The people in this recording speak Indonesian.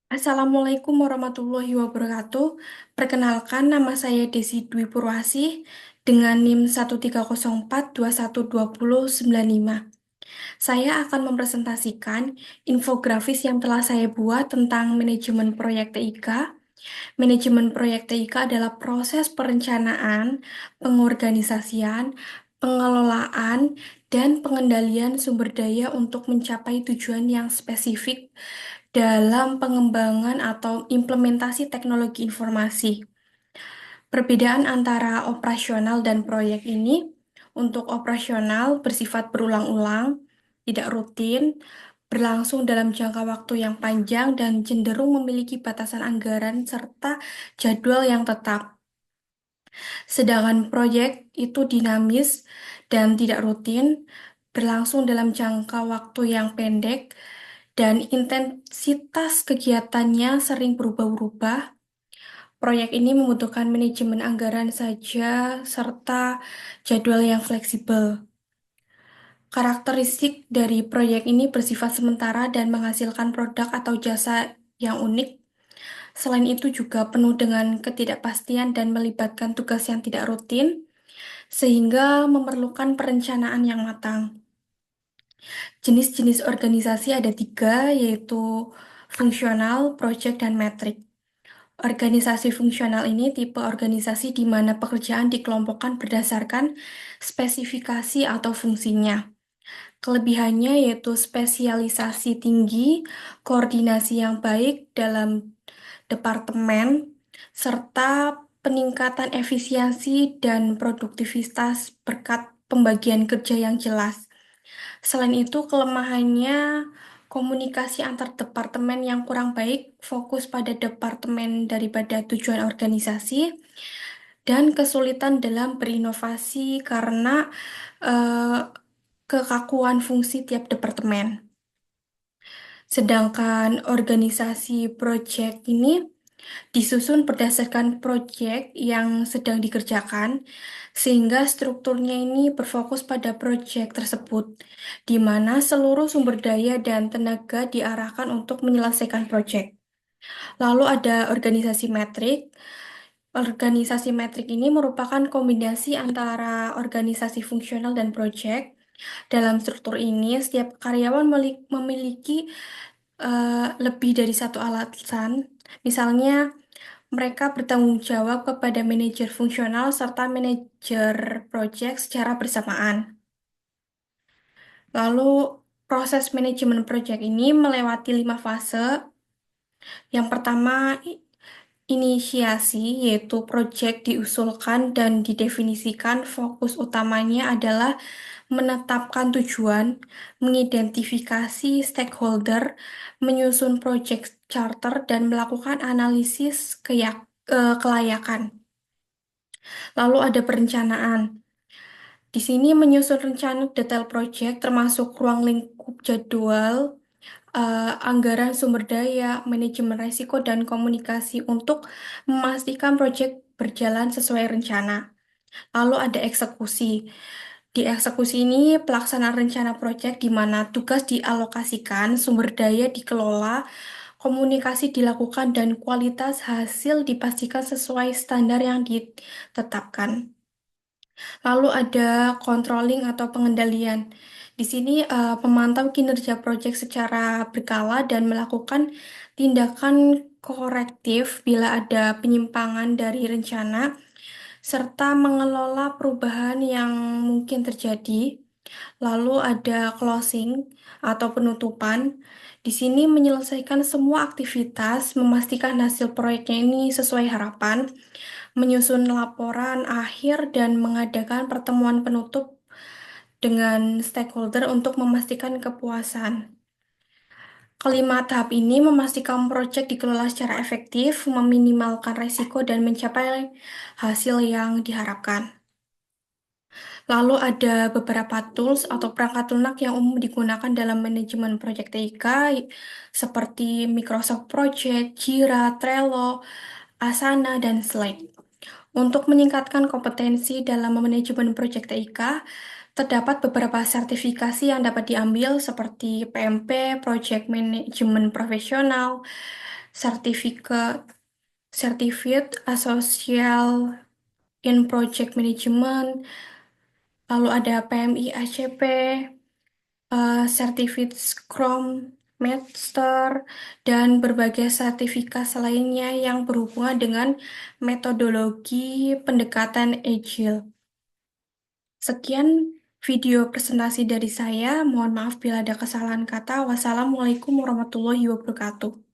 Assalamualaikum warahmatullahi wabarakatuh. Perkenalkan, nama saya Desi Dwi Purwasih dengan NIM 13042120995. Saya akan mempresentasikan infografis yang telah saya buat tentang manajemen proyek TIK. Manajemen proyek TIK adalah proses perencanaan, pengorganisasian, pengelolaan, dan pengendalian sumber daya untuk mencapai tujuan yang spesifik dalam pengembangan atau implementasi teknologi informasi. Perbedaan antara operasional dan proyek ini, untuk operasional bersifat berulang-ulang, tidak rutin, berlangsung dalam jangka waktu yang panjang dan cenderung memiliki batasan anggaran serta jadwal yang tetap. Sedangkan proyek itu dinamis dan tidak rutin, berlangsung dalam jangka waktu yang pendek, dan intensitas kegiatannya sering berubah-ubah. Proyek ini membutuhkan manajemen anggaran saja serta jadwal yang fleksibel. Karakteristik dari proyek ini bersifat sementara dan menghasilkan produk atau jasa yang unik. Selain itu juga penuh dengan ketidakpastian dan melibatkan tugas yang tidak rutin, sehingga memerlukan perencanaan yang matang. Jenis-jenis organisasi ada tiga, yaitu fungsional, project, dan metrik. Organisasi fungsional ini tipe organisasi di mana pekerjaan dikelompokkan berdasarkan spesifikasi atau fungsinya. Kelebihannya yaitu spesialisasi tinggi, koordinasi yang baik dalam departemen, serta peningkatan efisiensi dan produktivitas berkat pembagian kerja yang jelas. Selain itu, kelemahannya komunikasi antar departemen yang kurang baik, fokus pada departemen daripada tujuan organisasi, dan kesulitan dalam berinovasi karena eh, kekakuan fungsi tiap departemen. Sedangkan organisasi proyek ini disusun berdasarkan proyek yang sedang dikerjakan, sehingga strukturnya ini berfokus pada proyek tersebut, di mana seluruh sumber daya dan tenaga diarahkan untuk menyelesaikan proyek. Lalu ada organisasi metrik. Organisasi metrik ini merupakan kombinasi antara organisasi fungsional dan proyek. Dalam struktur ini, setiap karyawan memiliki lebih dari satu alasan. Misalnya, mereka bertanggung jawab kepada manajer fungsional serta manajer proyek secara bersamaan. Lalu, proses manajemen proyek ini melewati 5 fase. Yang pertama, inisiasi, yaitu proyek diusulkan dan didefinisikan. Fokus utamanya adalah menetapkan tujuan, mengidentifikasi stakeholder, menyusun proyek charter, dan melakukan analisis kelayakan. Lalu ada perencanaan. Di sini menyusun rencana detail proyek termasuk ruang lingkup jadwal, anggaran sumber daya, manajemen risiko, dan komunikasi untuk memastikan proyek berjalan sesuai rencana. Lalu ada eksekusi. Di eksekusi ini pelaksanaan rencana proyek di mana tugas dialokasikan, sumber daya dikelola, komunikasi dilakukan, dan kualitas hasil dipastikan sesuai standar yang ditetapkan. Lalu ada controlling atau pengendalian. Di sini pemantau kinerja proyek secara berkala dan melakukan tindakan korektif bila ada penyimpangan dari rencana, serta mengelola perubahan yang mungkin terjadi. Lalu ada closing atau penutupan. Di sini menyelesaikan semua aktivitas, memastikan hasil proyeknya ini sesuai harapan, menyusun laporan akhir, dan mengadakan pertemuan penutup dengan stakeholder untuk memastikan kepuasan. Kelima tahap ini memastikan proyek dikelola secara efektif, meminimalkan risiko, dan mencapai hasil yang diharapkan. Lalu ada beberapa tools atau perangkat lunak yang umum digunakan dalam manajemen proyek TIK, seperti Microsoft Project, Jira, Trello, Asana, dan Slack. Untuk meningkatkan kompetensi dalam manajemen proyek TIK, terdapat beberapa sertifikasi yang dapat diambil seperti PMP, Project Management Profesional, sertifikat, Certificate Associate in Project Management, lalu ada PMI ACP, Certificate Scrum Master, dan berbagai sertifikasi lainnya yang berhubungan dengan metodologi pendekatan Agile. Sekian video presentasi dari saya. Mohon maaf bila ada kesalahan kata. Wassalamualaikum warahmatullahi wabarakatuh.